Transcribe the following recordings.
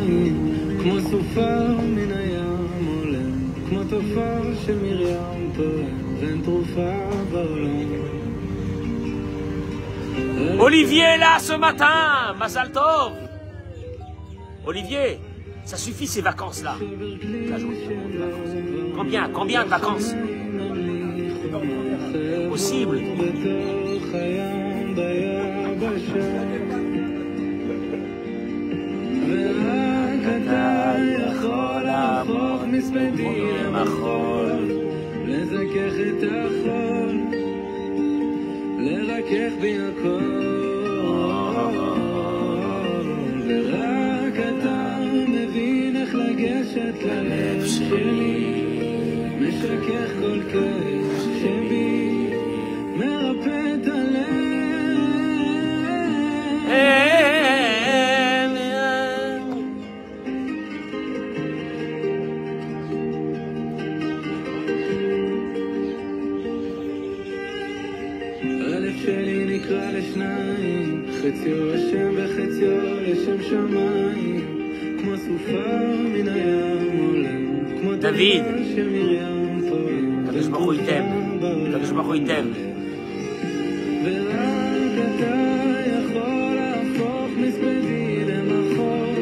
לשניים, כמו סופר מן הים עולם, כמו תופר של מרים פועם, ואין תרופה בעולם. Olivier est là ce matin, Mazal Tov. Olivier, ça suffit ces vacances-là. Combien de vacances? Possible. לרכך בי הכל, ורק אתה מבין איך לגשת ללב שלי, משכך כל כאב שבי, מרפא את הלב. שלי נקרא לשניים, חציו השם וחציו לשם שמיים, כמו סופה מן הים עולם, כמו דוד, של מרים פועם, הקדוש ברוך הוא ייתן, הקדוש ברוך הוא ייתן. ורק אתה יכול להפוך מספדי למחול,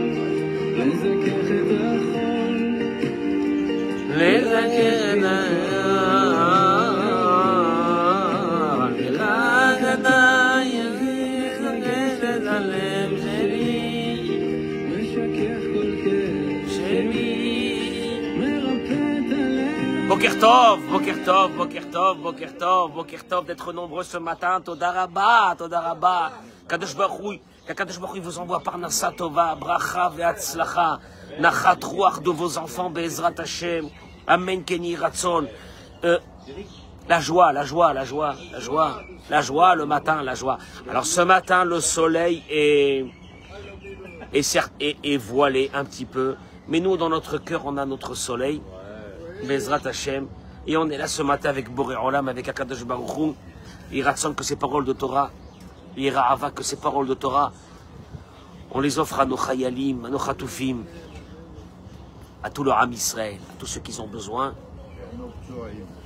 לזכך את החול, לזכך את החול. Boker Tov, Boker Tov, Boker Tov, Boker Tov, Boker Tov, d'être nombreux ce matin. Toda Rabba, Toda Rabba. Kadosh Baruch Hu vous envoie par Nasa Tova, Bracha ve'atzlacha, Nachat Ruach de vos enfants, Be'ezrat Hashem, Amen Keni Ratzon. La joie, la joie, la joie, la joie, la joie le matin, la joie. Alors ce matin, le soleil est voilé un petit peu, mais nous, dans notre cœur, on a notre soleil. Bezrat Hashem, et on est là ce matin avec Boré Olam, avec Akadosh Baruch Hu. Il ratson que ces paroles de Torah, il ra'ava que ces paroles de Torah, on les offre à nos chayalim, à nos chatoufim, à tout le Am Israël, à tous ceux qui ont besoin,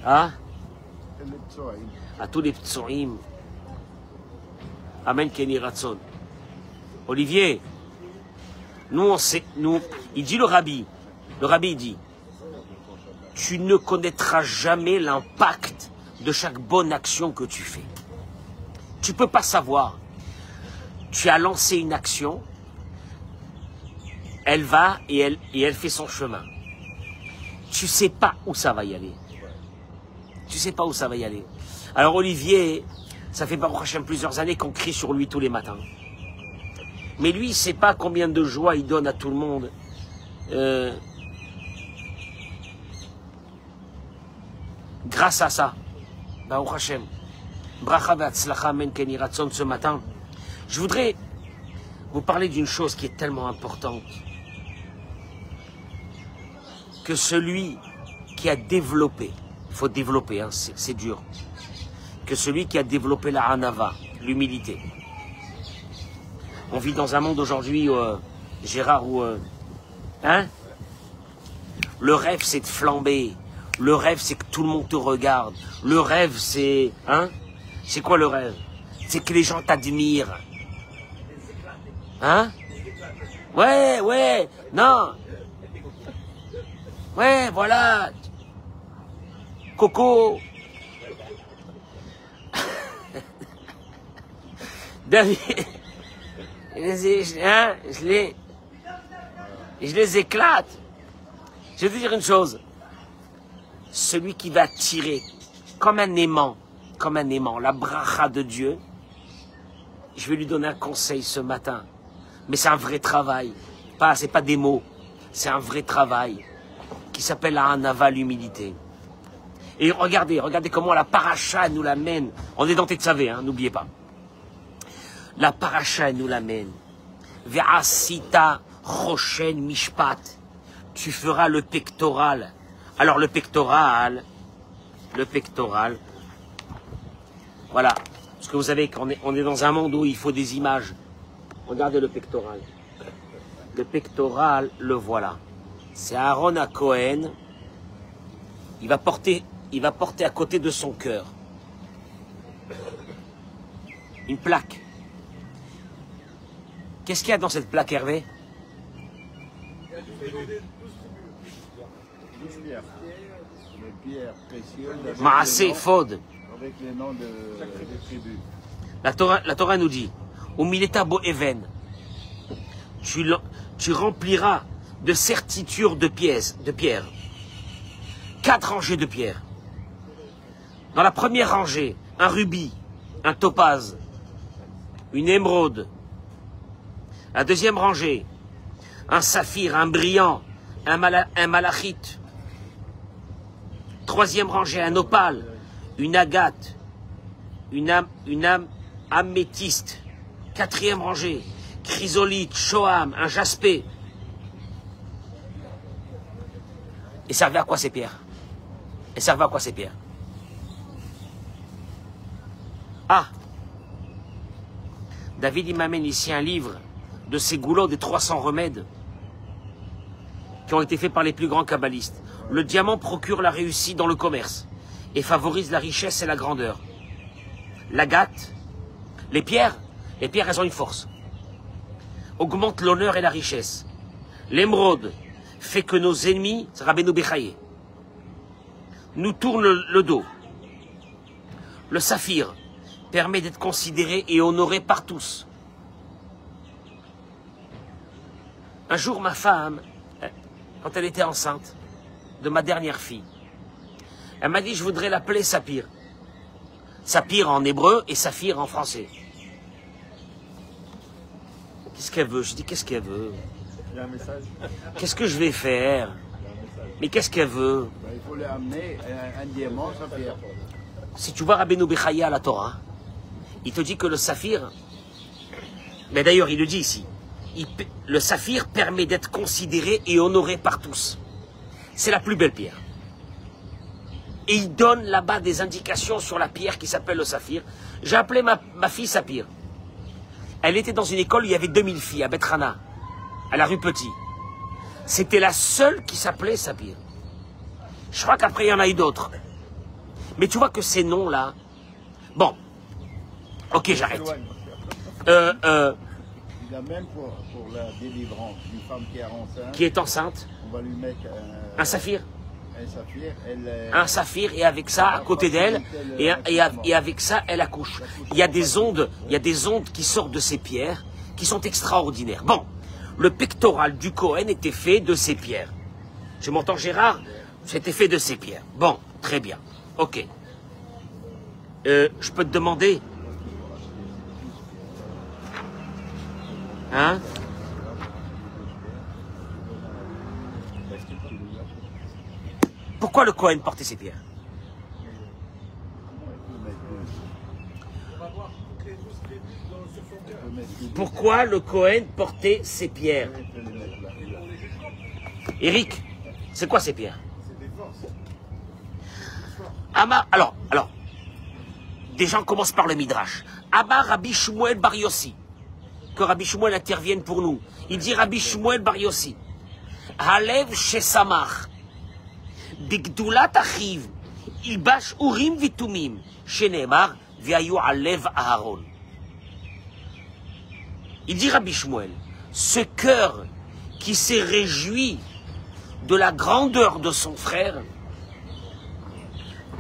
hein? À tous les ptsoim. Amen Keni Ratson. Olivier, nous on sait, il dit le rabbi il dit, tu ne connaîtras jamais l'impact de chaque bonne action que tu fais. Tu ne peux pas savoir. Tu as lancé une action, elle va et elle fait son chemin. Tu ne sais pas où ça va y aller. Tu ne sais pas où ça va y aller. Alors Olivier, ça fait Baruch Hashem plusieurs années qu'on crie sur lui tous les matins. Mais lui, il ne sait pas combien de joie il donne à tout le monde. Grâce à ça, Baruch Hashem, Bracha ve'atzlacha men keni ratzon ce matin, je voudrais vous parler d'une chose qui est tellement importante. Que celui qui a développé, il faut développer, hein, c'est dur, que celui qui a développé la hanava, l'humilité. On vit dans un monde aujourd'hui, Gérard, où hein, le rêve c'est de flamber. Le rêve, c'est que tout le monde te regarde. Le rêve, c'est... Hein? C'est quoi le rêve? C'est que les gens t'admirent. Hein? Ouais, non. Ouais, voilà. Coco. David. Hein? Je les éclate. Je vais te dire une chose. Celui qui va tirer comme un aimant, la bracha de Dieu, je vais lui donner un conseil ce matin. Mais c'est un vrai travail. C'est pas des mots. C'est un vrai travail qui s'appelle la hanava, l'humilité. Et regardez comment la paracha nous l'amène. On est dans Tetzavé, hein, n'oubliez pas. La paracha nous l'amène. Ve'asita choshen mishpat. Tu feras le pectoral. Alors le pectoral, voilà, parce que vous savez qu'on est dans un monde où il faut des images. Regardez le pectoral. Le pectoral, le voilà. C'est Aaron à Cohen. Il va porter à côté de son cœur une plaque. Qu'est-ce qu'il y a dans cette plaque, Hervé? 12 pierres. Les pierres précieuses. Maasé, Fod. Avec les noms des tribus. La Torah nous dit, au Mileta Bo Even, tu rempliras de certitude de pierres. 4 rangées de pierres. Dans la première rangée, un rubis, un topaze, une émeraude. La deuxième rangée, un saphir, un brillant, un malachite. Troisième rangée, un opale, une agate, une améthyste. Quatrième rangée, chrysolite, shoam, un jaspé. Et servait à quoi ces pierres? Et servait à quoi ces pierres? Ah, David, il m'amène ici un livre de ces goulots des 300 remèdes qui ont été faits par les plus grands kabbalistes. Le diamant procure la réussite dans le commerce et favorise la richesse et la grandeur. L'agate, les pierres, elles ont une force. Augmente l'honneur et la richesse. L'émeraude fait que nos ennemis, Rabbeinu Bechaye, nous tournent le dos. Le saphir permet d'être considéré et honoré par tous. Un jour, ma femme, quand elle était enceinte de ma dernière fille, elle m'a dit, je voudrais l'appeler Sapir. Sapir en hébreu et Saphir en français. Qu'est-ce qu'elle veut? Je dis, qu'est-ce qu'elle veut? Il y a un message. Qu'est-ce que je vais faire? Mais qu'est-ce qu'elle veut? Il faut lui amener un diamant, sa pierre. Si tu vois Rabbeinu Bechaye à la Torah, il te dit que le saphir, mais d'ailleurs il le dit ici, le saphir permet d'être considéré et honoré par tous. C'est la plus belle pierre. Et il donne là-bas des indications sur la pierre qui s'appelle le saphir. J'ai appelé ma fille Sapir. Elle était dans une école où il y avait 2000 filles, à Betrana, à la rue Petit. C'était la seule qui s'appelait Sapir. Je crois qu'après il y en a eu d'autres. Mais tu vois que ces noms-là... Bon. Ok, j'arrête. Il a même pour la délivrance d'une femme qui est enceinte. Qui est enceinte. On va lui mettre un saphir. Un saphir. Un saphir, et avec ça, à côté d'elle, et avec ça, elle accouche. Il y a des ondes qui sortent de ces pierres, qui sont extraordinaires. Bon, le pectoral du Cohen était fait de ces pierres. Tu m'entends, Gérard? C'était fait de ces pierres. Bon, très bien. Ok. Je peux te demander? Hein? Pourquoi le Cohen portait ses pierres? Pourquoi le Cohen portait ses pierres? Eric, c'est quoi ces pierres? Alors, des gens commencent par le Midrash. Amar Rabbi Shmuel Bar Yossi. Que Rabbi Shmuel intervienne pour nous. Il dit Rabbi Shmuel Bar Yossi. Halev Shesamach. Bigdulat Achiv. Ilbash Urim Vitumim. Shenemar Viayu Alev Aharon. Il dit Rabbi Shmuel, ce cœur qui s'est réjoui de la grandeur de son frère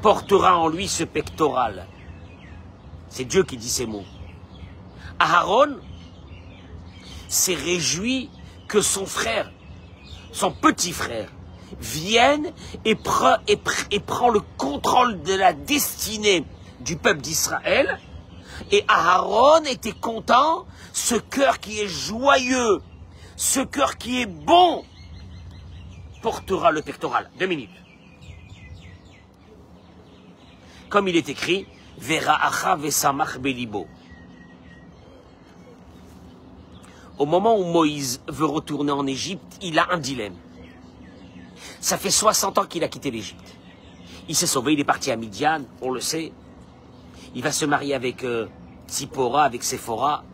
portera en lui ce pectoral. C'est Dieu qui dit ces mots. Aharon s'est réjoui que son frère, son petit frère, vienne et prend le contrôle de la destinée du peuple d'Israël. Et Aharon était content, ce cœur qui est joyeux, ce cœur qui est bon, portera le pectoral. 2 minutes. Comme il est écrit, Vera'acha vesamach belibo. Au moment où Moïse veut retourner en Égypte, il a un dilemme. Ça fait 60 ans qu'il a quitté l'Égypte. Il s'est sauvé, il est parti à Midian, on le sait. Il va se marier avec Tzipora, avec Séphora.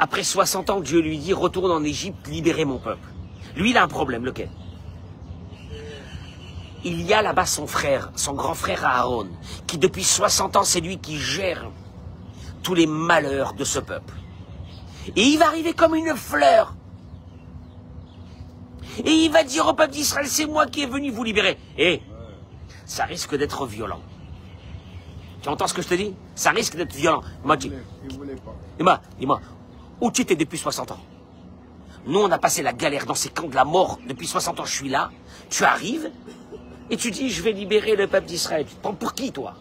Après 60 ans, Dieu lui dit, retourne en Égypte, libérer mon peuple. Lui, il a un problème, lequel? Il y a là-bas son frère, son grand frère Aaron, qui depuis 60 ans, c'est lui qui gère tous les malheurs de ce peuple. Et il va arriver comme une fleur. Et il va dire au peuple d'Israël, c'est moi qui est venu vous libérer. Et ça risque d'être violent. Tu entends ce que je te dis? Ça risque d'être violent. Dis-moi, où tu étais depuis 60 ans? Nous, on a passé la galère dans ces camps de la mort. Depuis 60 ans, je suis là. Tu arrives et tu dis, je vais libérer le peuple d'Israël. Tu te prends pour qui, toi?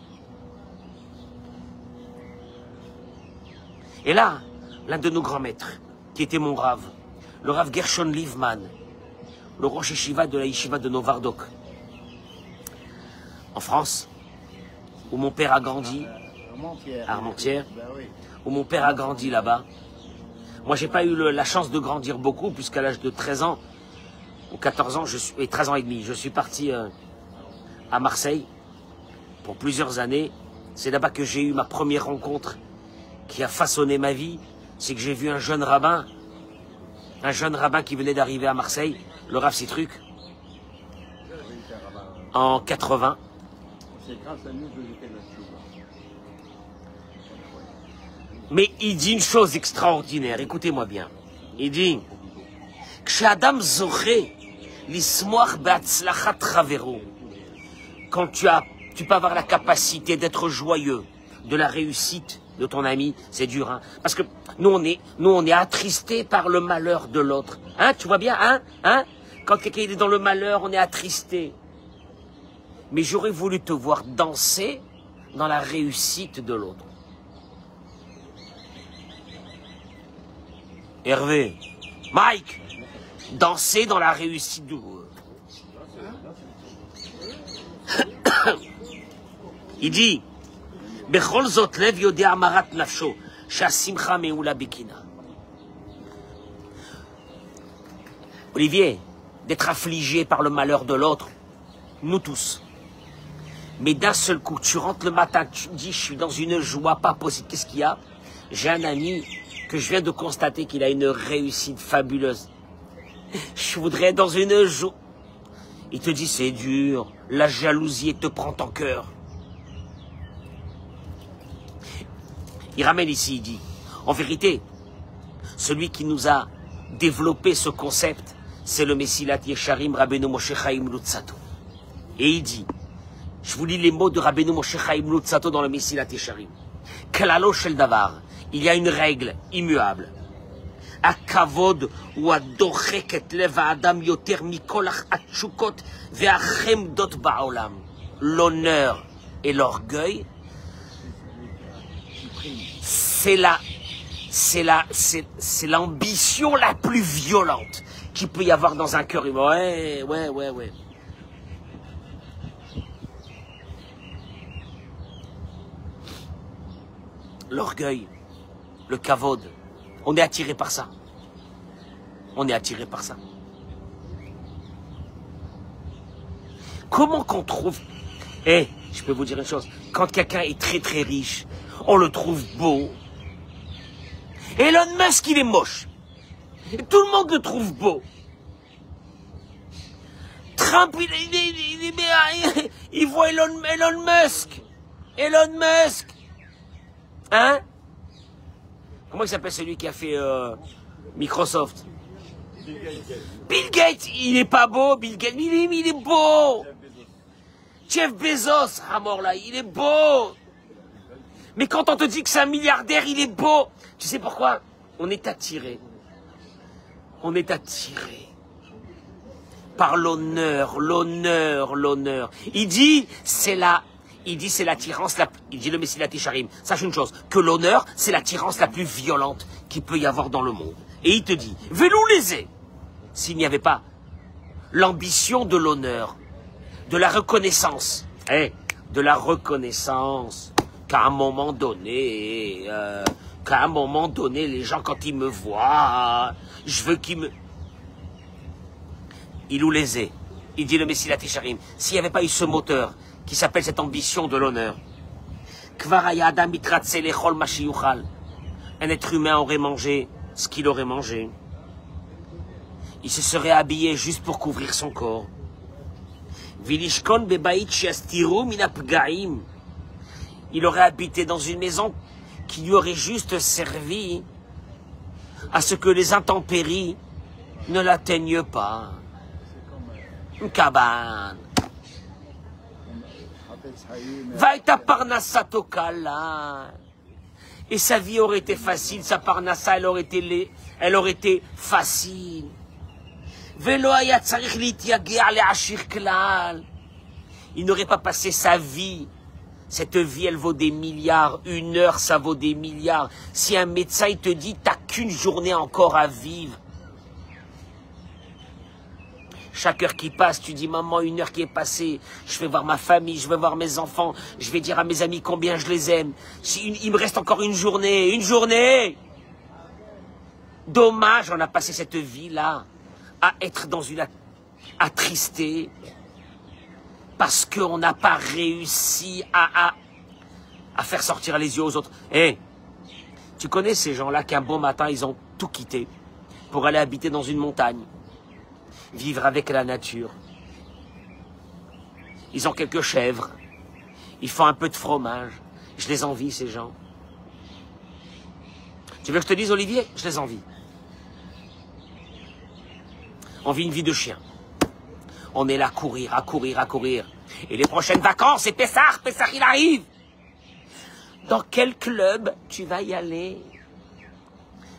Et là, l'un de nos grands maîtres, qui était mon Rav, le Rav Gershon Livman, le Rosh Yeshiva de la Yeshiva de Novardok, en France, où mon père a grandi, à Armentières, où mon père a grandi là-bas. Moi, j'ai pas eu la chance de grandir beaucoup, puisqu'à l'âge de 13 ans, ou 14 ans, et 13 ans et demi, je suis parti à Marseille pour plusieurs années. C'est là-bas que j'ai eu ma première rencontre qui a façonné ma vie. C'est que j'ai vu un jeune rabbin qui venait d'arriver à Marseille, le Rav Citruc, en 80. C'est grâce à nous que j'étais là-dessus. Mais il dit une chose extraordinaire, écoutez-moi bien. Il dit, K'shadam zoré, l'ismoach be'atzlachat chavero. Quand tu peux avoir la capacité d'être joyeux de la réussite de ton ami, c'est dur, hein. Parce que nous on est attristés par le malheur de l'autre. Hein, tu vois bien, hein? Quand quelqu'un est dans le malheur, on est attristé. Mais j'aurais voulu te voir danser dans la réussite de l'autre. Hervé, Mike, danser dans la réussite de l'autre. Il dit, Bechol zot lev yodeh amarat nafsho, shasimcha meula bekina. Olivier, d'être affligé par le malheur de l'autre, nous tous. Mais d'un seul coup, tu rentres le matin, tu te dis, je suis dans une joie pas possible. Qu'est-ce qu'il y a? J'ai un ami que je viens de constater qu'il a une réussite fabuleuse. Je voudrais être dans une joie. Il te dit, c'est dur, la jalousie te prend en cœur. Il ramène ici, il dit, en vérité, celui qui nous a développé ce concept, c'est le Messilat Yesharim Rabbeinu Moshe Chaim Luzzatto. Et il dit, je vous lis les mots de Rabbeinu Moshe Chaim Luzzatto dans le Messilat Yesharim. Klalo shel davar, il y a une règle immuable. Akavod ou adochek et lev adam yoter mikol atchukot ve'achemdot ba'olam. L'honneur et l'orgueil, c'est l'ambition la plus violente qu'il peut y avoir dans un cœur humain. Ouais. L'orgueil, le kavod, on est attiré par ça. Comment qu'on trouve... je peux vous dire une chose. Quand quelqu'un est très très riche, on le trouve beau. Elon Musk, il est moche. Et tout le monde le trouve beau. Trump, il voit Elon Musk. Hein? Comment il s'appelle celui qui a fait Microsoft? Bill Gates, il est pas beau, Bill Gates, mais il est beau. Jeff Bezos, à mort là, il est beau. Mais quand on te dit que c'est un milliardaire, il est beau. Tu sais pourquoi? On est attiré par l'honneur. Il dit, c'est l'attirance, il dit le Messilat Yesharim. Sache une chose, que l'honneur, c'est l'attirance la plus violente qu'il peut y avoir dans le monde. Et il te dit, Velou lésé, s'il n'y avait pas l'ambition de l'honneur, de la reconnaissance, qu'à un moment donné, les gens, quand ils me voient, je veux qu'ils me... Il ou lésé, il dit le Messilat Yesharim, s'il n'y avait pas eu ce moteur, qui s'appelle cette ambition de l'honneur, un être humain aurait mangé ce qu'il aurait mangé. Il se serait habillé juste pour couvrir son corps. Il aurait habité dans une maison qui lui aurait juste servi à ce que les intempéries ne l'atteignent pas. Une cabane. Vaïta parnassa tokala. Et sa vie aurait été facile, sa parnassa, elle aurait été facile. Il n'aurait pas passé sa vie. Cette vie, elle vaut des milliards. Une heure, ça vaut des milliards. Si un médecin, il te dit, t'as qu'une journée encore à vivre. Chaque heure qui passe, tu dis, maman, une heure qui est passée, je vais voir ma famille, je vais voir mes enfants, je vais dire à mes amis combien je les aime. Il me reste encore une journée, une journée. Dommage, on a passé cette vie-là à être dans une attristé parce qu'on n'a pas réussi à faire sortir les yeux aux autres. Hé, tu connais ces gens-là qu'un bon matin, ils ont tout quitté pour aller habiter dans une montagne, vivre avec la nature. Ils ont quelques chèvres, ils font un peu de fromage. Je les envie, ces gens. Tu veux que je te dise, Olivier? Je les envie. On vit une vie de chien. On est là à courir, à courir, à courir. Et les prochaines vacances, c'est Pessah, il arrive. Dans quel club tu vas y aller?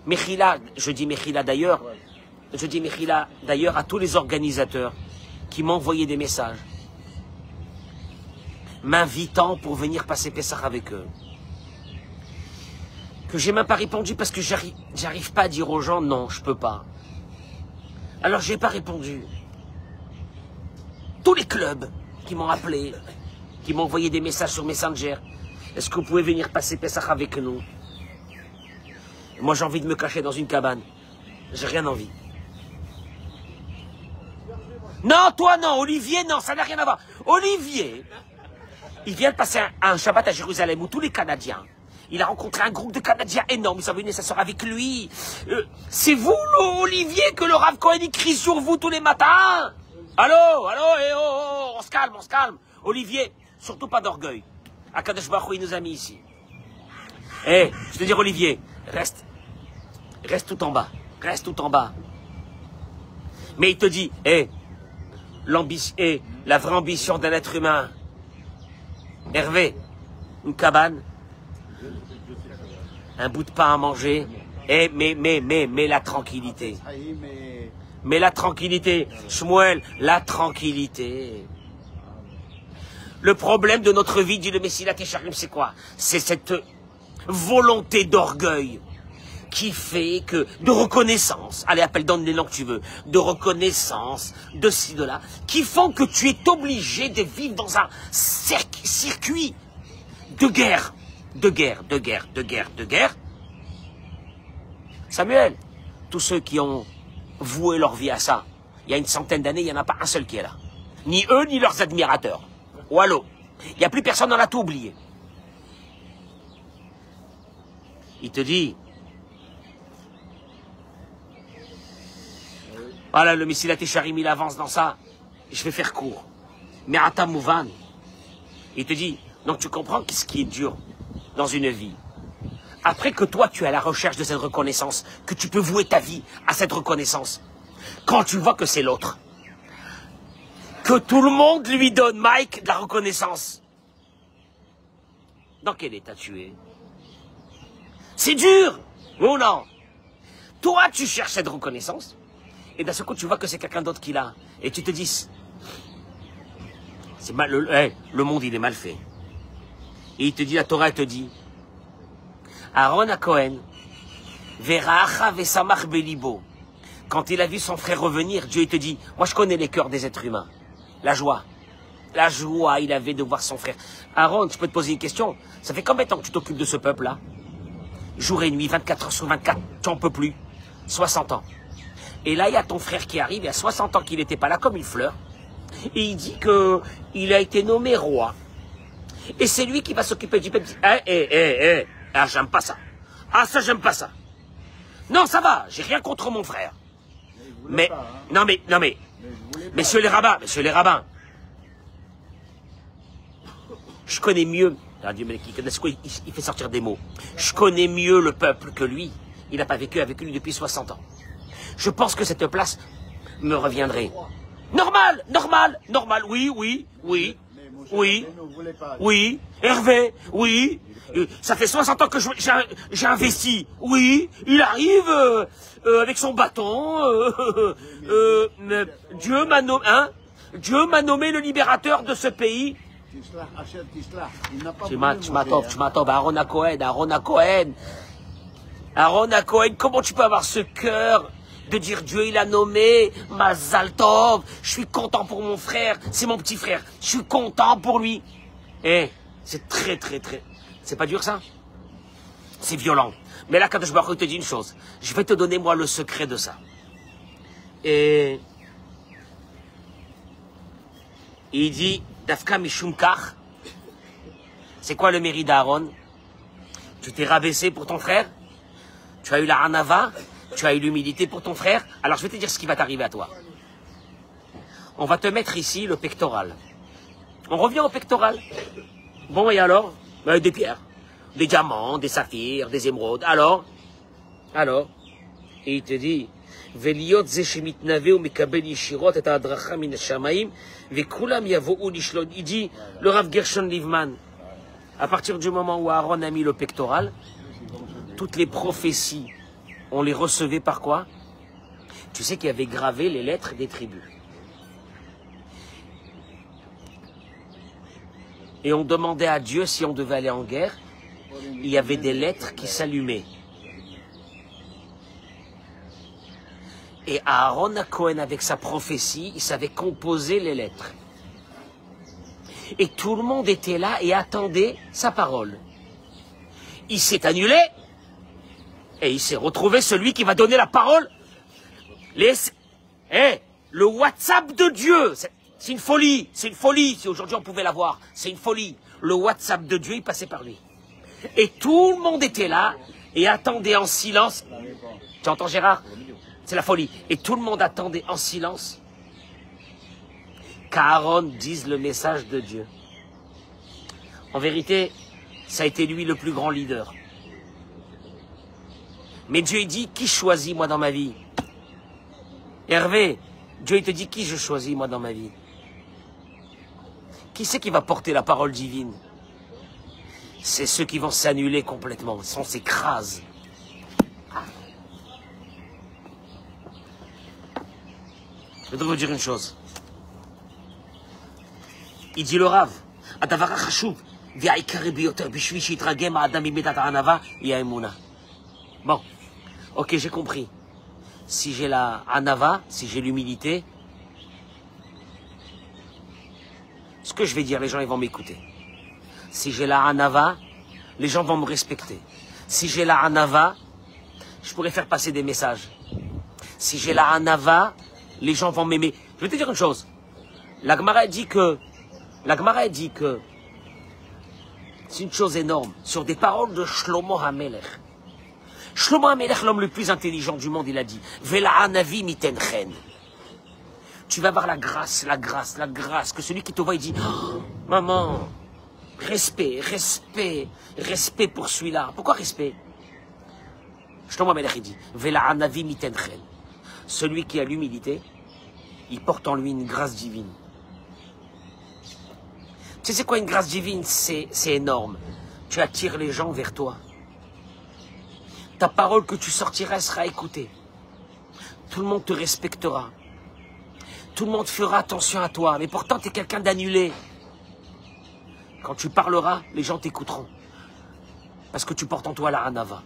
Mechila, je dis Mechila d'ailleurs à tous les organisateurs qui m'ont envoyé des messages, m'invitant pour venir passer Pessah avec eux. Que j'ai même pas répondu parce que j'arrive pas à dire aux gens non, je peux pas. Alors j'ai pas répondu. Tous les clubs qui m'ont appelé, qui m'ont envoyé des messages sur Messenger, est-ce que vous pouvez venir passer Pessah avec nous? Moi j'ai envie de me cacher dans une cabane. J'ai rien envie. Non, toi non, Olivier non, ça n'a rien à voir. Olivier, il vient de passer un Shabbat à Jérusalem où tous les Canadiens, il a rencontré un groupe de Canadiens énorme, ils sont venus s'asseoir avec lui. C'est vous, Olivier, que le Rav Cohen crie sur vous tous les matins? Allô, on se calme, on se calme. Olivier, surtout pas d'orgueil. Akadosh Baruch Hu, il nous a mis ici. Je te dis, Olivier, reste tout en bas, reste tout en bas. Mais il te dit, la vraie ambition d'un être humain, Hervé, une cabane, un bout de pain à manger, mais la tranquillité. Mais la tranquillité, Shmuel, la tranquillité. Le problème de notre vie, dit le Messilat Yesharim, c'est quoi? C'est cette volonté d'orgueil qui fait que, de reconnaissance, allez, donne les noms que tu veux, de reconnaissance, de ci, de là, qui font que tu es obligé de vivre dans un circuit de guerre. De guerre. Samuel, tous ceux qui ont voué leur vie à ça, il y a une centaine d'années, il n'y en a pas un seul qui est là. Ni eux, ni leurs admirateurs. Wallo. Il n'y a plus personne, on a tout oublié. Il te dit, voilà, le Messilat Yesharim, il avance dans ça, je vais faire court. Mais Ata Mouvan, il te dit, donc tu comprends ce qui est dur dans une vie. Après que toi, tu es à la recherche de cette reconnaissance, que tu peux vouer ta vie à cette reconnaissance, quand tu vois que c'est l'autre, que tout le monde lui donne, Mike, de la reconnaissance, dans quel état tu es? C'est dur, ou non? Toi, tu cherches cette reconnaissance, et d'un seul coup, tu vois que c'est quelqu'un d'autre qui l'a, et tu te dis, c'est mal, le monde, il est mal fait. Et il te dit, la Torah, elle te dit, Aaron à Cohen, Veracha vesamach belibo. Quand il a vu son frère revenir, Dieu il te dit, moi je connais les cœurs des êtres humains. La joie il avait de voir son frère. Aaron, je peux te poser une question. Ça fait combien de temps que tu t'occupes de ce peuple-là? Jour et nuit, 24 heures sur 24, tu n'en peux plus. 60 ans. Et là, il y a ton frère qui arrive, il y a 60 ans qu'il n'était pas là, comme une fleur. Et il dit qu'il a été nommé roi. Et c'est lui qui va s'occuper du peuple. Ah, j'aime pas ça. Ah, ça, j'aime pas ça. Non, ça va, j'ai rien contre mon frère. Mais, pas, hein. non mais, messieurs les rabbins, je connais mieux, il fait sortir des mots, je connais mieux le peuple que lui, il n'a pas vécu avec lui depuis 60 ans. Je pense que cette place me reviendrait. Normal, oui, Hervé, oui, ça fait 60 ans que j'ai investi, oui, il arrive avec son bâton, Dieu m'a nommé le libérateur de ce pays. Tu m'attends, Aaron à Cohen, comment tu peux avoir ce cœur de dire Dieu il a nommé Mazal Tov, je suis content pour mon frère, c'est mon petit frère, je suis content pour lui. Eh, c'est très, c'est pas dur ça? C'est violent. Mais là, Kadosh Baruch Hu te dit une chose, je vais te donner moi le secret de ça. Et il dit, Dafka Mishum Kach, c'est quoi le mérite d'Aaron? Tu t'es rabaissé pour ton frère, tu as eu la hanava, tu as eu l'humilité pour ton frère, alors je vais te dire ce qui va t'arriver à toi. On va te mettre ici le pectoral. On revient au pectoral. Bon, et alors? Des pierres, des diamants, des saphirs, des émeraudes. Alors? Et il te dit, Veliot zeshemit naveu mekabel yishirot et adracha min shamayim vekulam yavou lishlod. Il dit, le Rav Gershon Livman, à partir du moment où Aaron a mis le pectoral, toutes les prophéties, on les recevait par quoi? Tu sais qu'il y avait gravé les lettres des tribus. Et on demandait à Dieu si on devait aller en guerre. Il y avait des lettres qui s'allumaient. Et Aaron à Cohen, avec sa prophétie, il savait composer les lettres. Et tout le monde était là et attendait sa parole. Il s'est annulé et il s'est retrouvé celui qui va donner la parole. Le WhatsApp de Dieu, c'est une folie, si aujourd'hui on pouvait l'avoir, c'est une folie. Le WhatsApp de Dieu, il passait par lui. Et tout le monde était là et attendait en silence. Tu entends Gérard? C'est la folie. Et tout le monde attendait en silence qu'Aaron dise le message de Dieu. En vérité, ça a été lui le plus grand leader. Mais Dieu il dit, qui choisit moi dans ma vie? Hervé, Dieu il te dit, qui je choisis moi dans ma vie? Qui c'est qui va porter la parole divine? C'est ceux qui vont s'annuler complètement, on s'écrase. Je dois vous dire une chose. Il dit le Rav, bon, ok, j'ai compris. Si j'ai la hanava, si j'ai l'humilité, ce que je vais dire, les gens ils vont m'écouter. Si j'ai la hanava, les gens vont me respecter. Si j'ai la hanava, je pourrais faire passer des messages. Si j'ai la hanava, les gens vont m'aimer. Je vais te dire une chose. La Gemara dit que c'est une chose énorme. Sur des paroles de Shlomo HaMelech. Shlomo HaMelech, l'homme le plus intelligent du monde, il a dit Vela anavi mitenchen. Tu vas avoir la grâce, que celui qui te voit, il dit oh, maman, respect pour celui-là. Pourquoi respect? Shlomo HaMelech, il dit Vela anavi mitenchen. Celui qui a l'humilité, il porte en lui une grâce divine. Tu sais c'est quoi une grâce divine? C'est énorme. Tu attires les gens vers toi. Ta parole que tu sortiras sera écoutée. Tout le monde te respectera. Tout le monde fera attention à toi. Mais pourtant, tu es quelqu'un d'annulé. Quand tu parleras, les gens t'écouteront. Parce que tu portes en toi la hanava.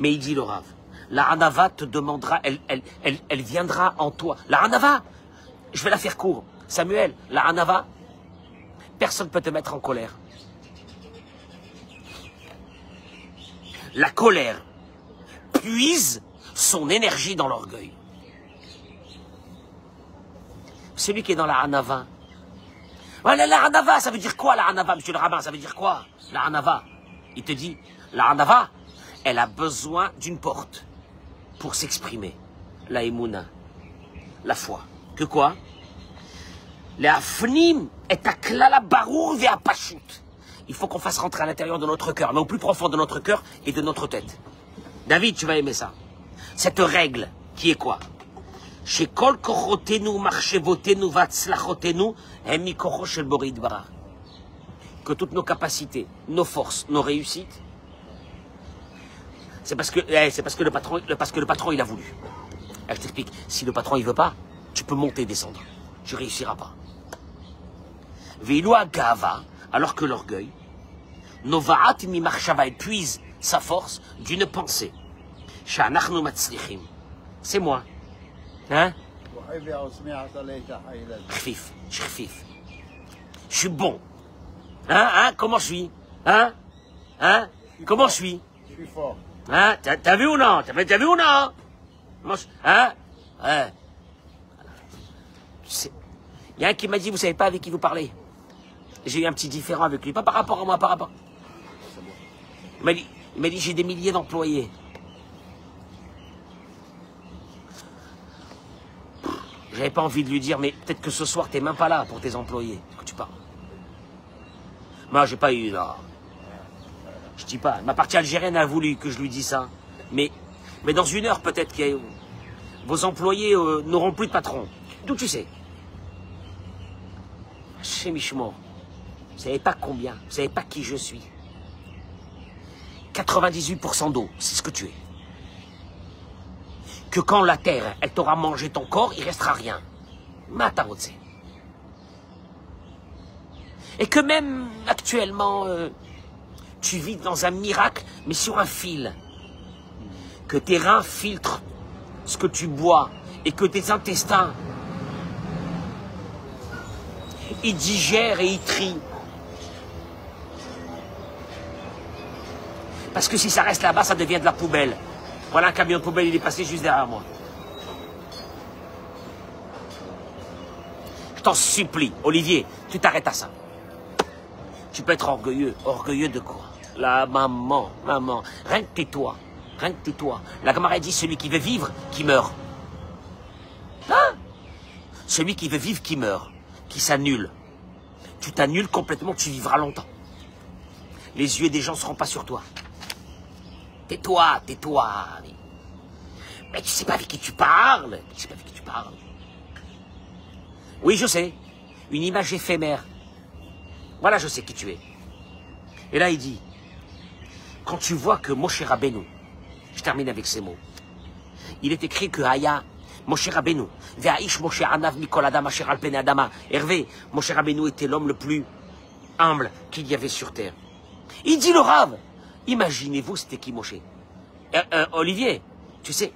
Mais il dit le Rav, la hanava te demandera, elle viendra en toi. La hanava, je vais la faire court. Samuel, la hanava, personne ne peut te mettre en colère. La colère puise son énergie dans l'orgueil. Celui qui est dans la hanava. Voilà, la hanava, ça veut dire quoi la hanava, monsieur le rabbin? Ça veut dire quoi la hanava? Il te dit, la hanava, elle a besoin d'une porte. pour s'exprimer. La émouna, la foi. Que quoi? Il faut qu'on fasse rentrer à l'intérieur de notre cœur, mais au plus profond de notre cœur et de notre tête. David, tu vas aimer ça. Cette règle qui est quoi? Que toutes nos capacités, nos forces, nos réussites, c'est parce que le patron il a voulu. Je t'explique, si le patron il veut pas, tu peux monter et descendre. Tu réussiras pas. Veilua gava, alors que l'orgueil, novaat mi marshava, puise sa force d'une pensée. Sha'anachnu matzlichim. C'est moi. Hein? Chfif. Je suis bon. Hein? Comment je suis? Hein? Comment je suis? Je suis fort. Hein? T'as vu ou non? T'as vu ou non? Hein? Ouais. Il y a un qui m'a dit, vous savez pas avec qui vous parlez. J'ai eu un petit différend avec lui, pas par rapport à moi, par rapport. Il m'a dit, j'ai des milliers d'employés. J'avais pas envie de lui dire, mais peut-être que ce soir, t'es même pas là pour tes employés. De quoi tu parles? Moi, j'ai pas eu, là. Je dis pas. Ma partie algérienne a voulu que je lui dise ça. Mais dans une heure, peut-être que vos employés n'auront plus de patron. D'où tu sais? Chez Michemort. Vous savez pas combien, vous savez pas qui je suis. 98% d'eau, c'est ce que tu es. Que quand la terre, elle t'aura mangé ton corps, il restera rien. Matarotse. Et que même actuellement, tu vis dans un miracle, mais sur un fil. Que tes reins filtrent ce que tu bois et que tes intestins, ils digèrent et ils trient. Parce que si ça reste là-bas, ça devient de la poubelle. Voilà un camion de poubelle, il est passé juste derrière moi. Je t'en supplie, Olivier, tu t'arrêtes à ça. Tu peux être orgueilleux. Orgueilleux de quoi? La maman. Rien que tais-toi. La camarade dit, celui qui veut vivre, qui meurt. Hein? Celui qui veut vivre, qui meurt. Qui s'annule. Tu t'annules complètement, tu vivras longtemps. Les yeux des gens ne seront pas sur toi. Tais-toi. Mais tu sais pas avec qui tu parles. Oui, je sais. Une image éphémère. Voilà, je sais qui tu es. Et là, il dit, quand tu vois que Moshe Rabbeinu, je termine avec ces mots, il est écrit que Haya, Moshe Rabbeinu, Ve'aish Moshe Anav Mikol Adam Asher Al Pene Adama, Hervé, Moshe Rabbeinu était l'homme le plus humble qu'il y avait sur terre. Il dit le Rav, imaginez-vous c'était qui Moshe? Olivier, tu sais,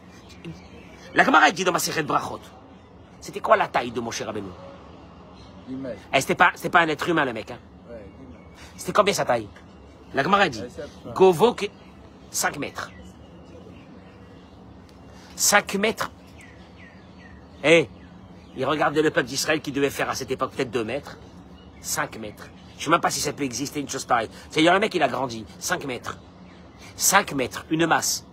la camarade dit dans ma série de Brachot, c'était quoi la taille de Moshe Rabbeinu? C'était pas un être humain le mec, hein. C'était combien sa taille? La camarade dit, Govo, 5 mètres. 5 mètres. Il regardait le peuple d'Israël qui devait faire à cette époque peut-être 2 mètres. 5 mètres. Je ne sais même pas si ça peut exister une chose pareille. C'est-à-dire le mec il a grandi. 5 mètres. 5 mètres. Une masse.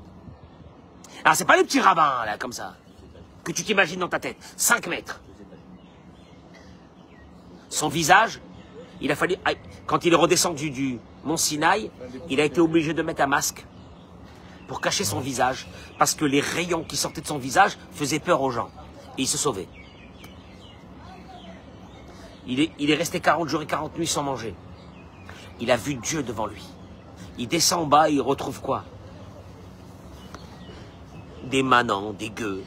Alors c'est pas les petits rabbins là comme ça. Que tu t'imagines dans ta tête. 5 mètres. Son visage, il a fallu... Quand il est redescendu du mont Sinaï, il a été obligé de mettre un masque pour cacher son visage, parce que les rayons qui sortaient de son visage faisaient peur aux gens. Et il se sauvait. Il est resté 40 jours et 40 nuits sans manger. Il a vu Dieu devant lui. Il descend en bas et il retrouve quoi? Des manants, des gueux,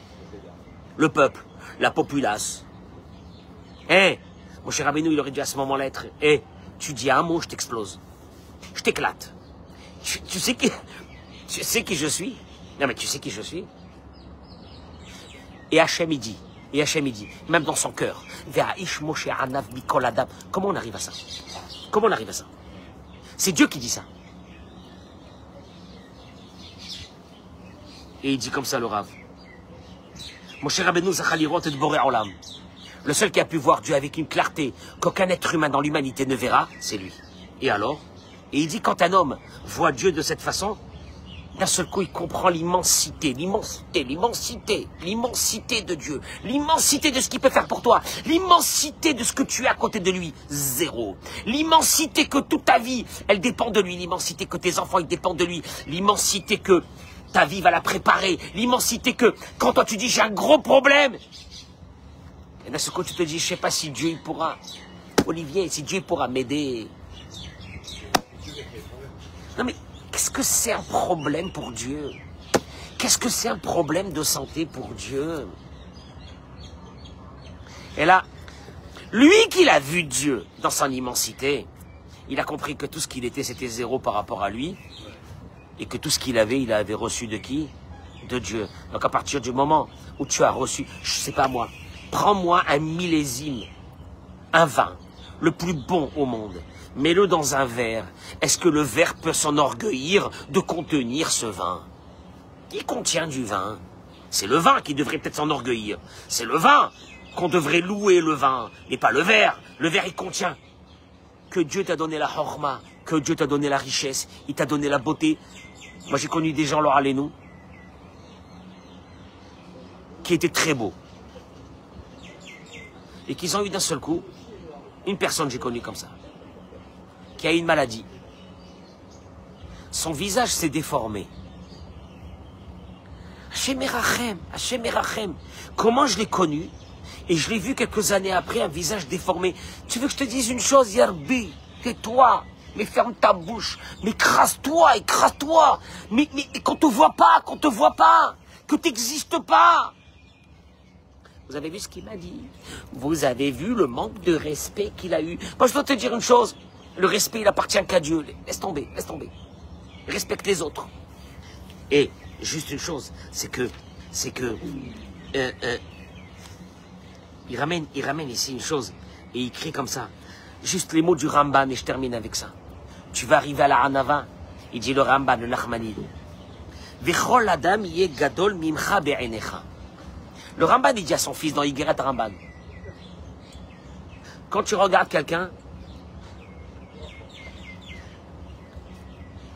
le peuple, la populace. Mon cher Rabbeinu, il aurait dû à ce moment-là être, tu dis un mot, je t'explose. Je t'éclate. Tu sais qui je suis? Non mais tu sais qui je suis? Et Hachem il dit, même dans son cœur, comment on arrive à ça? C'est Dieu qui dit ça. Et il dit comme ça le Rav. Mon cher Rabbeinu Zachaliot et Boré Olam. Le seul qui a pu voir Dieu avec une clarté qu'aucun être humain dans l'humanité ne verra, c'est lui. Et alors? Et il dit quand un homme voit Dieu de cette façon, d'un seul coup, il comprend l'immensité, l'immensité, l'immensité, l'immensité de Dieu, l'immensité de ce qu'il peut faire pour toi, l'immensité de ce que tu as à côté de lui, zéro. L'immensité que toute ta vie, elle dépend de lui, l'immensité que tes enfants, ils dépendent de lui, l'immensité que ta vie va la préparer, l'immensité que, quand toi tu dis j'ai un gros problème, et d'un seul coup tu te dis, je sais pas si Dieu il pourra, Olivier, si Dieu pourra m'aider. Non mais, qu'est-ce que c'est un problème pour Dieu? Qu'est-ce que c'est un problème de santé pour Dieu? Et là, lui qui a vu Dieu dans son immensité, il a compris que tout ce qu'il était, c'était zéro par rapport à lui, et que tout ce qu'il avait, il avait reçu de qui? De Dieu. Donc à partir du moment où tu as reçu, je sais pas moi, prends-moi un millésime, un vin, le plus bon au monde, mets-le dans un verre. Est-ce que le verre peut s'enorgueillir de contenir ce vin? Il contient du vin. C'est le vin qui devrait peut-être s'enorgueillir. C'est le vin qu'on devrait louer, le vin, mais pas le verre. Le verre, il contient. Que Dieu t'a donné la horma, que Dieu t'a donné la richesse, il t'a donné la beauté. Moi, j'ai connu des gens, leur allez-nous, qui étaient très beaux. Et qu'ils ont eu d'un seul coup, une personne j'ai connue comme ça, qui a eu une maladie. Son visage s'est déformé. Hachem Erachem, Hachem Erachem. Comment je l'ai connu? Et je l'ai vu quelques années après, un visage déformé. Tu veux que je te dise une chose, Yarbi? Tais-toi, mais ferme ta bouche, mais écrase-toi, écrase-toi. Mais qu'on te voit pas, que t'existes pas. Vous avez vu ce qu'il m'a dit? Vous avez vu le manque de respect qu'il a eu? Moi, je dois te dire une chose. Le respect, il appartient qu'à Dieu. Laisse tomber, laisse tomber. Respecte les autres. Et juste une chose, c'est que il ramène ici une chose et il crie comme ça. Juste les mots du Ramban et je termine avec ça. Tu vas arriver à la Hanava, il dit le Ramban, le Nachmani. V'chol adam yeh gadol mimcha be'enecha. Le Ramban, il dit à son fils dans Yigeret Ramban, quand tu regardes quelqu'un,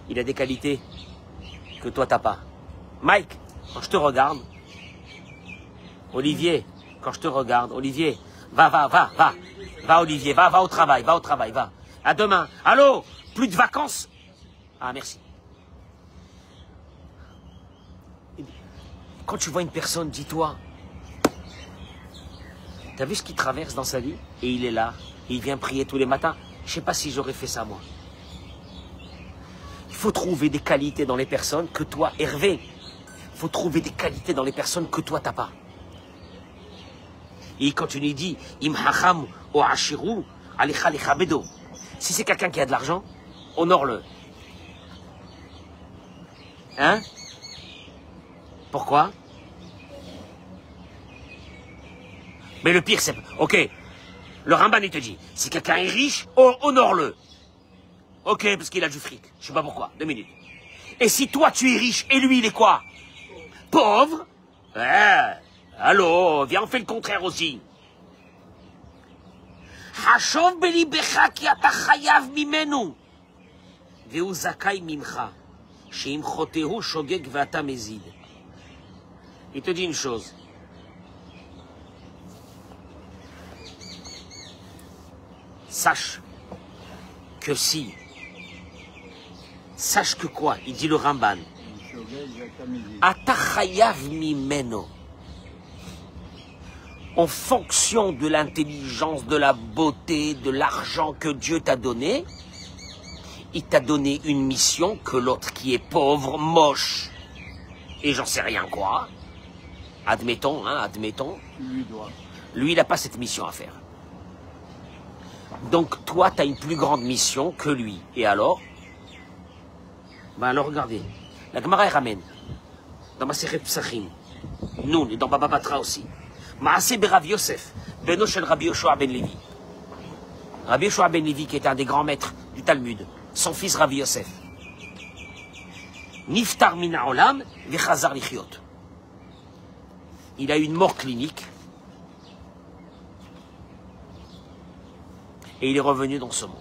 il a des qualités que toi t'as pas. Mike, quand je te regarde, Olivier, quand je te regarde, Olivier, va, Olivier, va au travail, va. À demain. Allô, plus de vacances? Ah, merci. Quand tu vois une personne, dis-toi, t'as vu ce qu'il traverse dans sa vie? Et il est là, et il vient prier tous les matins. Je sais pas si j'aurais fait ça, moi. Il faut trouver des qualités dans les personnes que toi, Hervé, il faut trouver des qualités dans les personnes que toi, t'as pas. Et il continue, il dit, Im hacham o ashiru, alecha lechabedo. Si c'est quelqu'un qui a de l'argent, honore-le. Hein? Pourquoi? Mais le pire, c'est... Ok, le Ramban, il te dit, si quelqu'un est riche, honore-le. Ok, parce qu'il a du fric. Je sais pas pourquoi. 2 minutes. Et si toi, tu es riche, et lui, il est quoi? Pauvre? Allô, viens, on fait le contraire aussi. Hashov belibecha ki ata chayav mimenu. Ve'u zakai mimcha. She'im chotehu shogeg ve'ata mezid. Il te dit une chose. Sache que si... Sache que quoi? Il dit le Ramban. Ata chayav mimenu. En fonction de l'intelligence, de la beauté, de l'argent que Dieu t'a donné, il t'a donné une mission que l'autre qui est pauvre, moche, et j'en sais rien quoi, admettons, lui il n'a pas cette mission à faire. Donc toi, tu as une plus grande mission que lui. Et alors? Ben alors regardez, la Gemara ramène, dans Masechet Psachim, nous, et dans Baba Batra aussi, Maaseh Rav Yosef, beno shel Rabbi Yoshua ben Levi. Rabbi Yoshua ben Levi, qui était un des grands maîtres du Talmud, son fils Rabbi Yosef. Niftar min ha'olam v'chazar lichyot. Il a eu une mort clinique et il est revenu dans ce monde.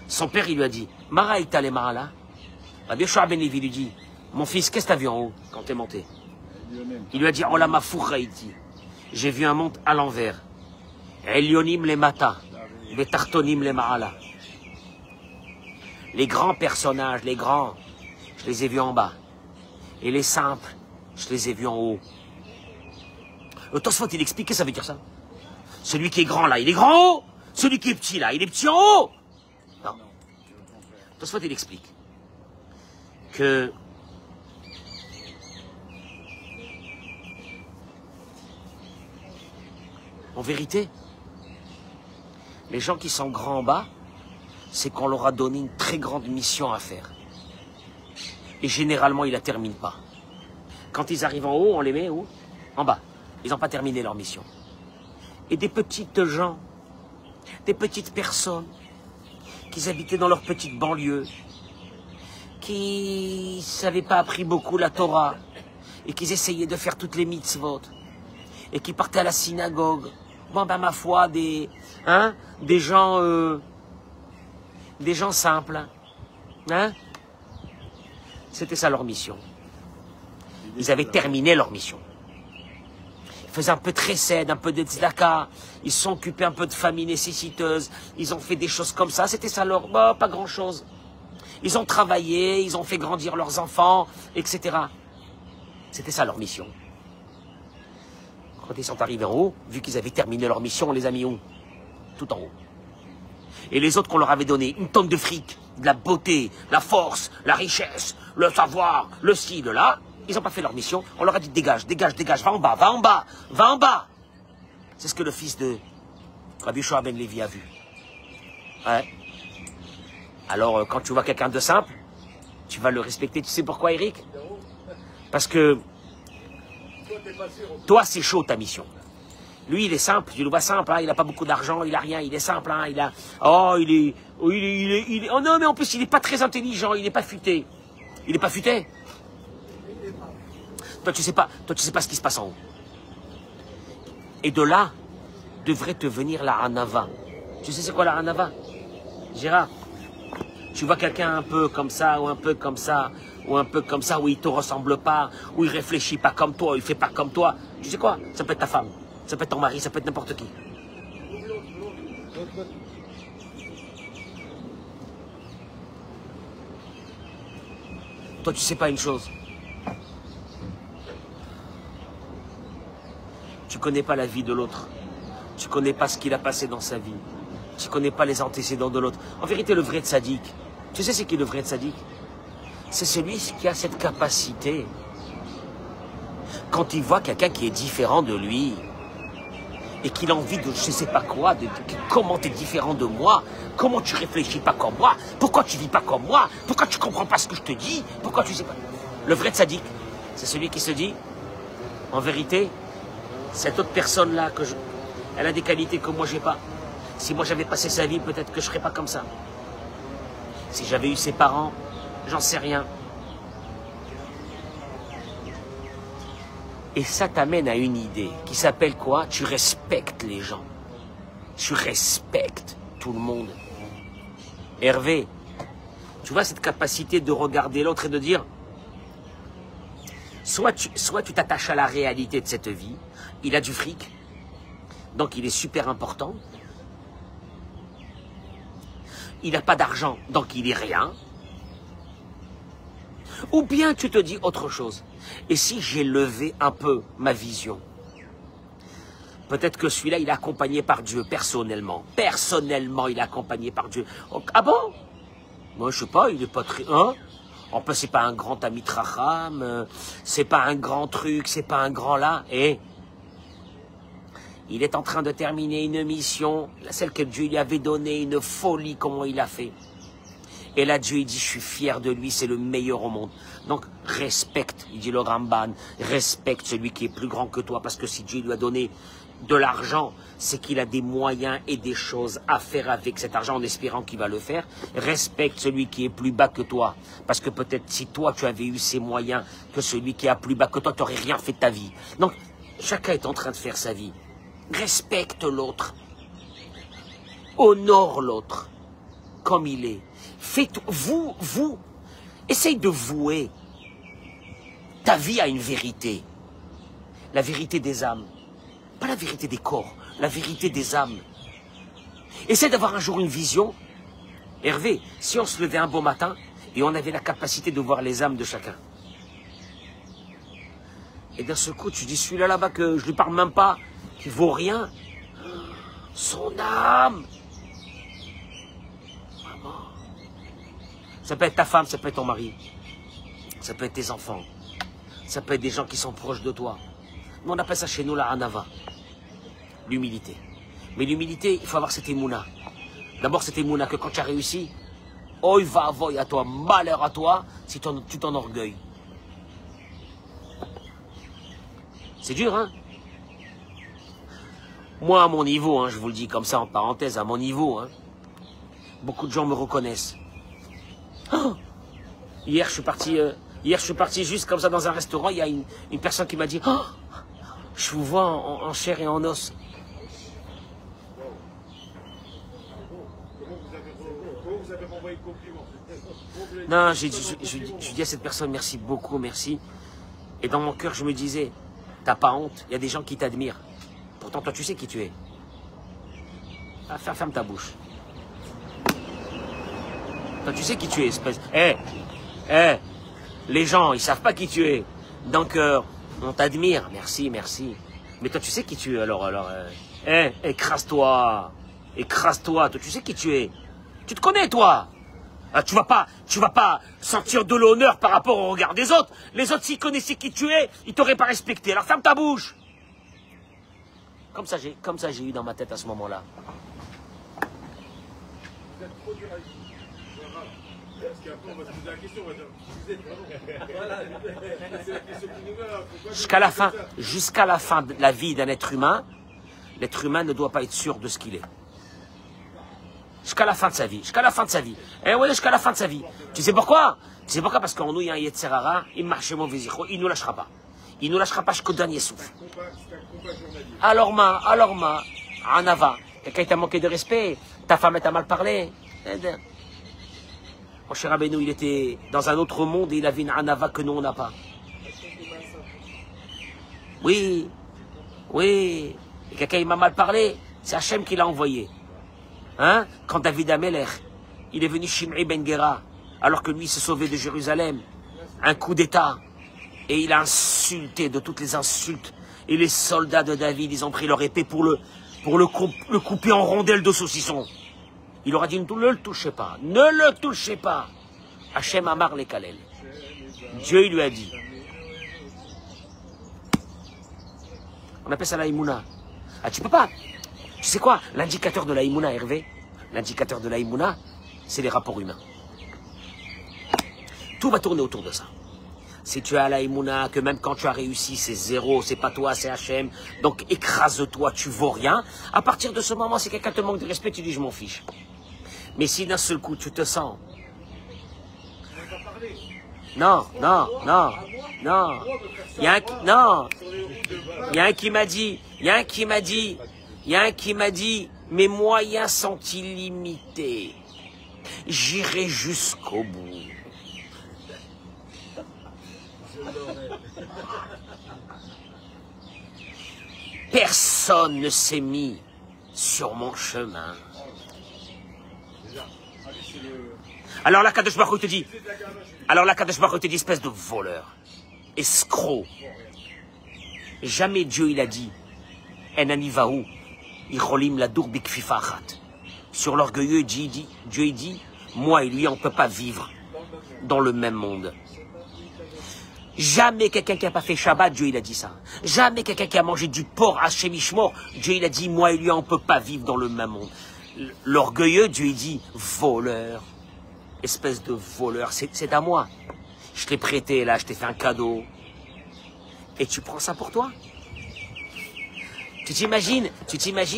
Son père, il lui a dit, Mara itale Marala, Rabbi Yoshua ben Levi lui dit, mon fils, qu'est-ce que tu as vu en haut quand tu es monté? Il lui a dit, oh la mafouraïti, j'ai vu un monde à l'envers. Elyonim les mata, Betartonim les ma'ala. Les grands personnages, les grands, je les ai vus en bas. Et les simples, je les ai vus en haut. Le Tosfot, il explique, qu'est-ce que ça veut dire ça? Celui qui est grand là, il est grand en haut. Celui qui est petit là, il est petit en haut. Non. Le Tosfot, il explique que en vérité, les gens qui sont grands en bas, c'est qu'on leur a donné une très grande mission à faire. Et généralement, ils ne la terminent pas. Quand ils arrivent en haut, on les met où? En bas. Ils n'ont pas terminé leur mission. Et des petites gens, des petites personnes, qui habitaient dans leur petite banlieue, qui ne savaient pas appris beaucoup la Torah, et qui essayaient de faire toutes les mitzvot, et qui partaient à la synagogue. Bon, ben, ma foi, des gens simples. Hein? C'était ça leur mission. Ils avaient terminé leur mission. Ils faisaient un peu de chesed, un peu de tzedaka. Ils se sont occupés un peu de familles nécessiteuses. Ils ont fait des choses comme ça. C'était ça leur... Bon, pas grand-chose. Ils ont travaillé, ils ont fait grandir leurs enfants, etc. C'était ça leur mission. Quand ils sont arrivés en haut, vu qu'ils avaient terminé leur mission, on les a mis où? Tout en haut. Et les autres qu'on leur avait donné une tonne de fric, de la beauté, la force, la richesse, le savoir, le ci, le là, ils n'ont pas fait leur mission. On leur a dit dégage, dégage, dégage, va en bas, va en bas, va en bas. C'est ce que le fils de Rabbi Yoshua ben Levi a vu. Ouais. Alors, quand tu vois quelqu'un de simple, tu vas le respecter. Tu sais pourquoi, Eric? Parce que toi, c'est chaud ta mission. Lui, il est simple, tu le vois simple, hein, il n'a pas beaucoup d'argent, il n'a rien, il est simple, hein, il a... Oh, oh non, mais en plus, il n'est pas très intelligent, il n'est pas futé. Il n'est pas futé. Toi, tu sais pas ce qui se passe en haut. Et de là, devrait te venir la hanava. Tu sais c'est quoi la hanava? Gérard, tu vois quelqu'un un peu comme ça, ou un peu comme ça, ou un peu comme ça, où il ne te ressemble pas, où il ne réfléchit pas comme toi, où il ne fait pas comme toi. Tu sais quoi? Ça peut être ta femme. Ça peut être ton mari, ça peut être n'importe qui. Toi, tu sais pas une chose. Tu connais pas la vie de l'autre. Tu connais pas ce qu'il a passé dans sa vie. Tu connais pas les antécédents de l'autre. En vérité, le vrai tzaddik, tu sais c'est qui le vrai tzaddik? C'est celui qui a cette capacité. Quand il voit quelqu'un qui est différent de lui, et qu'il a envie de je sais pas quoi, de comment tu es différent de moi, comment tu réfléchis pas comme moi, pourquoi tu vis pas comme moi, pourquoi tu comprends pas ce que je te dis, pourquoi tu sais pas. Le vrai tzaddik, c'est celui qui se dit, en vérité, cette autre personne-là, elle a des qualités que moi j'ai pas. Si moi j'avais passé sa vie, peut-être que je serais pas comme ça. Si j'avais eu ses parents, j'en sais rien. Et ça t'amène à une idée qui s'appelle quoi? Tu respectes les gens. Tu respectes tout le monde. Hervé, tu vois cette capacité de regarder l'autre et de dire, soit tu t'attaches à la réalité de cette vie, il a du fric, donc il est super important. Il n'a pas d'argent, donc il est rien. Ou bien tu te dis autre chose. Et si j'ai levé un peu ma vision? Peut-être que celui-là, il est accompagné par Dieu, personnellement. Personnellement, il est accompagné par Dieu. Ah bon? Moi, je sais pas, il n'est pas très... Hein? En plus, c'est pas un grand amitracham, c'est pas un grand truc, c'est pas un grand là. Et il est en train de terminer une mission, celle que Dieu lui avait donnée, une folie, comment il a fait. Et là, Dieu, il dit, je suis fier de lui, c'est le meilleur au monde. Donc, respecte, il dit le Ramban, respecte celui qui est plus grand que toi, parce que si Dieu lui a donné de l'argent, c'est qu'il a des moyens et des choses à faire avec cet argent en espérant qu'il va le faire. Respecte celui qui est plus bas que toi, parce que peut-être si toi, tu avais eu ces moyens que celui qui est plus bas que toi, tu n'aurais rien fait de ta vie. Donc, chacun est en train de faire sa vie. Respecte l'autre. Honore l'autre comme il est. Faites, vous, Essaye de vouer ta vie à une vérité. La vérité des âmes. Pas la vérité des corps, la vérité des âmes. Essaye d'avoir un jour une vision. Hervé, si on se levait un beau matin et on avait la capacité de voir les âmes de chacun. Et d'un seul coup, tu dis, celui-là là-bas que je lui parle même pas, qui vaut rien. Son âme. Maman. Ça peut être ta femme, ça peut être ton mari. Ça peut être tes enfants. Ça peut être des gens qui sont proches de toi. Mais on appelle ça chez nous la anava. L'humilité. Mais l'humilité, il faut avoir cette émouna. D'abord, cette émouna que quand tu as réussi, oi va avoy à toi, malheur à toi, si tu t'enorgueilles. C'est dur, hein? Moi, à mon niveau, hein, je vous le dis comme ça en parenthèse, à mon niveau, hein, beaucoup de gens me reconnaissent. Oh, hier, je suis parti juste comme ça dans un restaurant, il y a une personne qui m'a dit oh, je vous vois en chair et en os. Non, je dis à cette personne merci beaucoup, merci. Et dans mon cœur, je me disais, t'as pas honte, il y a des gens qui t'admirent. Pourtant, toi, tu sais qui tu es. Ah, ferme ta bouche. Toi, tu sais qui tu es, espèce. Les gens, ils savent pas qui tu es. Donc, on t'admire. Merci, merci. Mais toi, tu sais qui tu es, alors, écrase-toi. Écrase-toi. Toi, tu sais qui tu es. Tu te connais, toi. Ah, tu vas pas sentir de l'honneur par rapport au regard des autres. Les autres, s'ils connaissaient qui tu es, ils t'auraient pas respecté. Alors, ferme ta bouche. Comme ça, j'ai eu dans ma tête à ce moment-là. Vous êtes trop dur à dire. Parce qu'après, on va se poser la question, on va dire, vous êtes vraiment... Voilà, c'est la question qui nous va. Jusqu'à la fin de la vie d'un être humain, l'être humain ne doit pas être sûr de ce qu'il est. Jusqu'à la fin de sa vie. Eh ouais, jusqu'à la fin de sa vie. Tu sais pourquoi? Parce qu'en nous, il y a un Yetzerara, il marche mauvais, il ne nous lâchera pas. Il ne nous lâchera pas jusqu'au dernier souffle. Alors ma, Anava, quelqu'un t'a manqué de respect, ta femme t'a mal parlé. Mon cher Rabbeinu, il était dans un autre monde et il avait une Anava que nous on n'a pas. Oui, et quelqu'un il m'a mal parlé, c'est Hachem qui l'a envoyé. Hein? Quand David Ameler, il est venu Shimei Ben Gera, alors que lui se sauvait de Jérusalem, un coup d'état. Et il a insulté de toutes les insultes. Et les soldats de David, ils ont pris leur épée pour le couper en rondelles de saucisson. Il leur a dit, ne le touchez pas. Ne le touchez pas. Hachem Amar les Kalel. Dieu, il lui a dit. On appelle ça la Imouna. Ah, tu peux pas. Tu sais quoi? L'indicateur de la Imouna, Hervé, l'indicateur de la Imouna, c'est les rapports humains. Tout va tourner autour de ça. Si tu as la Emouna, que même quand tu as réussi, c'est zéro, c'est pas toi, c'est Hachem, donc écrase-toi, tu vaux rien. À partir de ce moment, si quelqu'un te manque de respect, tu dis je m'en fiche. Mais si d'un seul coup tu te sens... Non. Il y a un qui m'a dit, mes moyens sont illimités. J'irai jusqu'au bout. Personne ne s'est mis sur mon chemin. Alors là, Kadosh Baruch Hu te dit, espèce de voleur, escroc. Jamais Dieu il a dit, Enanivahu, Icholim la dour bikfifachat. Sur l'orgueilleux, Dieu il dit, moi et lui, on ne peut pas vivre dans le même monde. Jamais quelqu'un qui n'a pas fait Shabbat, Dieu il a dit ça. Jamais quelqu'un qui a mangé du porc à Shemishmor, Dieu il a dit, moi et lui, on ne peut pas vivre dans le même monde. L'orgueilleux, Dieu il dit, voleur, espèce de voleur, c'est à moi. Je t'ai prêté là, je t'ai fait un cadeau. Et tu prends ça pour toi? Tu t'imagines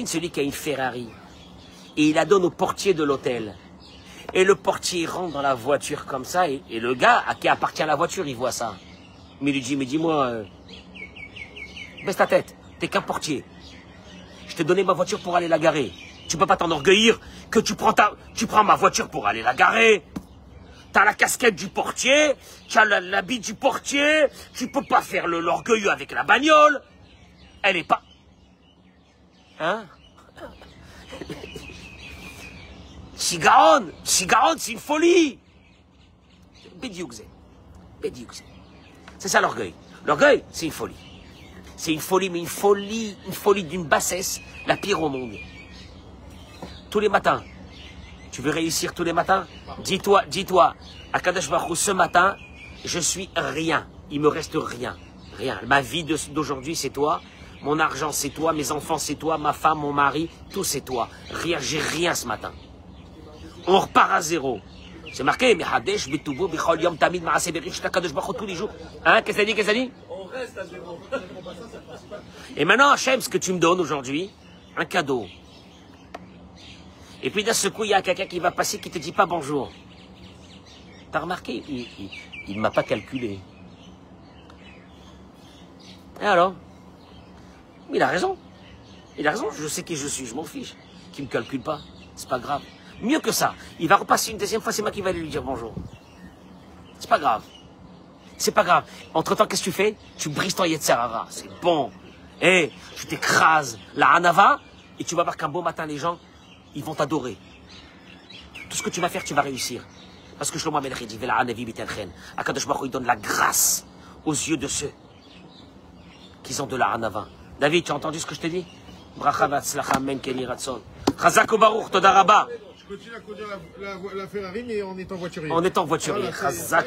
celui qui a une Ferrari et il la donne au portier de l'hôtel. Et le portier rentre dans la voiture comme ça et le gars à qui appartient la voiture, il voit ça. Mais il lui dit, mais dis-moi, baisse ta tête, t'es qu'un portier. Je t'ai donné ma voiture pour aller la garer. Tu peux pas t'enorgueillir que tu prends ma voiture pour aller la garer. T'as la casquette du portier, tu as l'habit du portier, tu peux pas faire l'orgueilleux avec la bagnole. Elle est pas... Hein? Chigaron, c'est une folie. Bédioukzé. C'est ça l'orgueil. L'orgueil, c'est une folie. C'est une folie, mais une folie d'une bassesse, la pire au monde. Tous les matins, tu veux réussir tous les matins? Dis-toi, Akadosh Baruch Hu, ce matin, je suis rien. Il me reste rien. Ma vie d'aujourd'hui, c'est toi. Mon argent, c'est toi. Mes enfants, c'est toi. Ma femme, mon mari, tout c'est toi. Rien, j'ai rien ce matin. On repart à zéro. C'est marqué, Mehadesh, Betoubo, Bichol Yom Tamid, Maaseh Berich, Akadosh Baruch Hu, tous les jours. Hein, qu'est-ce que ça dit? On reste à zéro. Et maintenant, Hachem, ce que tu me donnes aujourd'hui, un cadeau. Et puis d'un seul coup, il y a quelqu'un qui va passer qui ne te dit pas bonjour. T'as remarqué, il ne m'a pas calculé. Et alors? Il a raison. Je sais qui je suis, je m'en fiche. Qui ne me calcule pas, c'est pas grave. Mieux que ça, il va repasser une deuxième fois, c'est moi qui vais aller lui dire bonjour. C'est pas grave. Entre-temps, qu'est-ce que tu fais? Tu brises ton Yetzerara. C'est bon. Tu t'écrases la Hanava, et tu vas voir qu'un beau matin, les gens, ils vont t'adorer. Tout ce que tu vas faire, tu vas réussir. Parce que Shlomo HaMelech dit, Vela Hanavi B'Telchen. Akadosh Baruch Hu, il donne la grâce aux yeux de ceux qui ont de la Hanava. David, tu as entendu ce que je te dis? Bracha v'atzlacha, amen, Keni Ratzon. Chazak u'baruch, toda rabba. Je continue à conduire la Ferrari, mais en étant voiturier. En étant voiturier. Voilà, Chazak